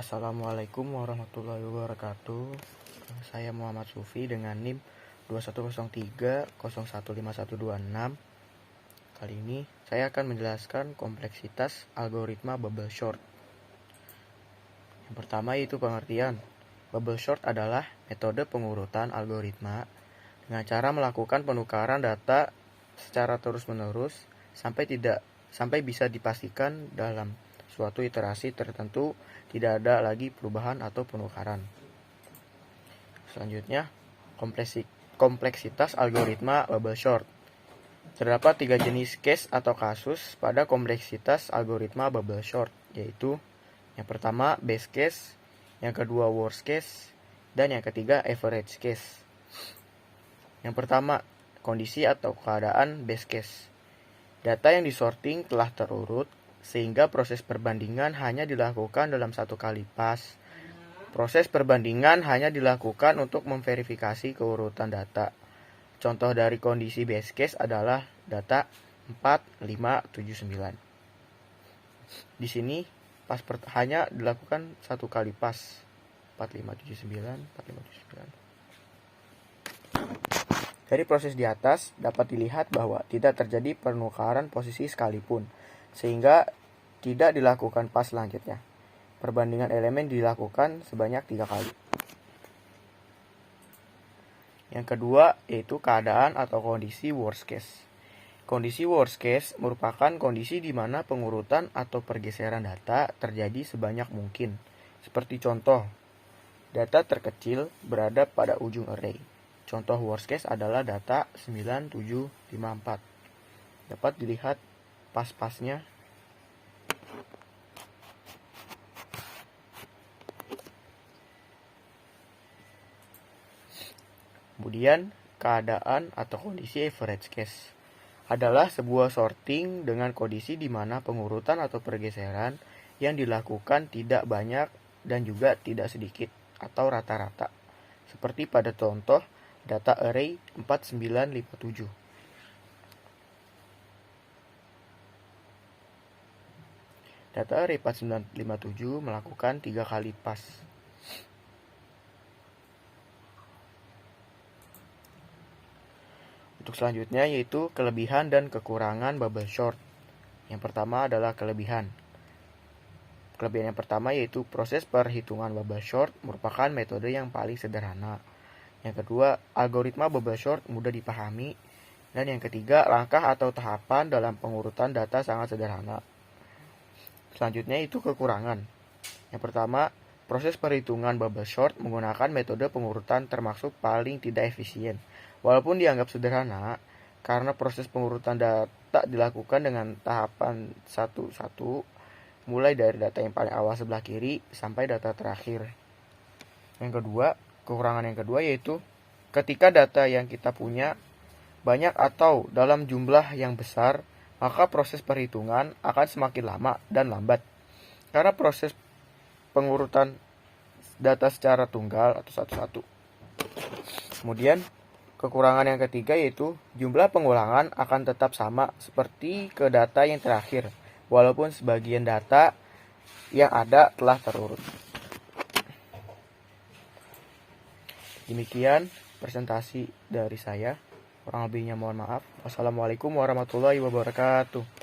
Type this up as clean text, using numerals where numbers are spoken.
Assalamualaikum warahmatullahi wabarakatuh. Saya Muhammad Sufi dengan NIM 2103015126. Kali ini saya akan menjelaskan kompleksitas algoritma bubble sort. Yang pertama yaitu pengertian. Bubble sort adalah metode pengurutan algoritma dengan cara melakukan penukaran data secara terus-menerus sampai bisa dipastikan dalam suatu iterasi tertentu tidak ada lagi perubahan atau penukaran. Selanjutnya, kompleksitas algoritma bubble sort. Terdapat 3 jenis case atau kasus pada kompleksitas algoritma bubble sort, yaitu yang pertama base case, yang kedua worst case, dan yang ketiga average case. Yang pertama, kondisi atau keadaan base case. Data yang disorting telah terurut sehingga proses perbandingan hanya dilakukan dalam satu kali pas. Proses perbandingan hanya dilakukan untuk memverifikasi keurutan data. Contoh dari kondisi base case adalah data 4, 5, 7, 9. Di sini hanya dilakukan satu kali pas. 4, 5, 7, 9, 4, 5, 7, 9. Dari proses di atas dapat dilihat bahwa tidak terjadi penukaran posisi sekalipun, sehingga tidak dilakukan pas selanjutnya. Perbandingan elemen dilakukan sebanyak 3 kali. Yang kedua yaitu keadaan atau kondisi worst case. Kondisi worst case merupakan kondisi di mana pengurutan atau pergeseran data terjadi sebanyak mungkin. Seperti contoh, data terkecil berada pada ujung array. Contoh worst case adalah data 9754. Dapat dilihat pas-pasnya. Kemudian, keadaan atau kondisi average case adalah sebuah sorting dengan kondisi di mana pengurutan atau pergeseran yang dilakukan tidak banyak dan juga tidak sedikit atau rata-rata. Seperti pada contoh data array 4957. Data array 4957 melakukan 3 kali pas. Untuk selanjutnya yaitu kelebihan dan kekurangan bubble sort. Yang pertama adalah kelebihan. Kelebihan yang pertama yaitu proses perhitungan bubble sort merupakan metode yang paling sederhana. Yang kedua, algoritma bubble sort mudah dipahami. Dan yang ketiga, langkah atau tahapan dalam pengurutan data sangat sederhana. Selanjutnya itu kekurangan. Yang pertama, proses perhitungan bubble sort menggunakan metode pengurutan termasuk paling tidak efisien. Walaupun dianggap sederhana, karena proses pengurutan data dilakukan dengan tahapan satu-satu, mulai dari data yang paling awal sebelah kiri sampai data terakhir. Yang kedua, kekurangan yang kedua yaitu ketika data yang kita punya banyak atau dalam jumlah yang besar, maka proses perhitungan akan semakin lama dan lambat. Karena proses pengurutan data secara tunggal atau satu-satu. Kemudian, kekurangan yang ketiga yaitu jumlah pengulangan akan tetap sama seperti ke data yang terakhir, walaupun sebagian data yang ada telah terurut. Demikian presentasi dari saya. Kurang lebihnya mohon maaf. Wassalamualaikum warahmatullahi wabarakatuh.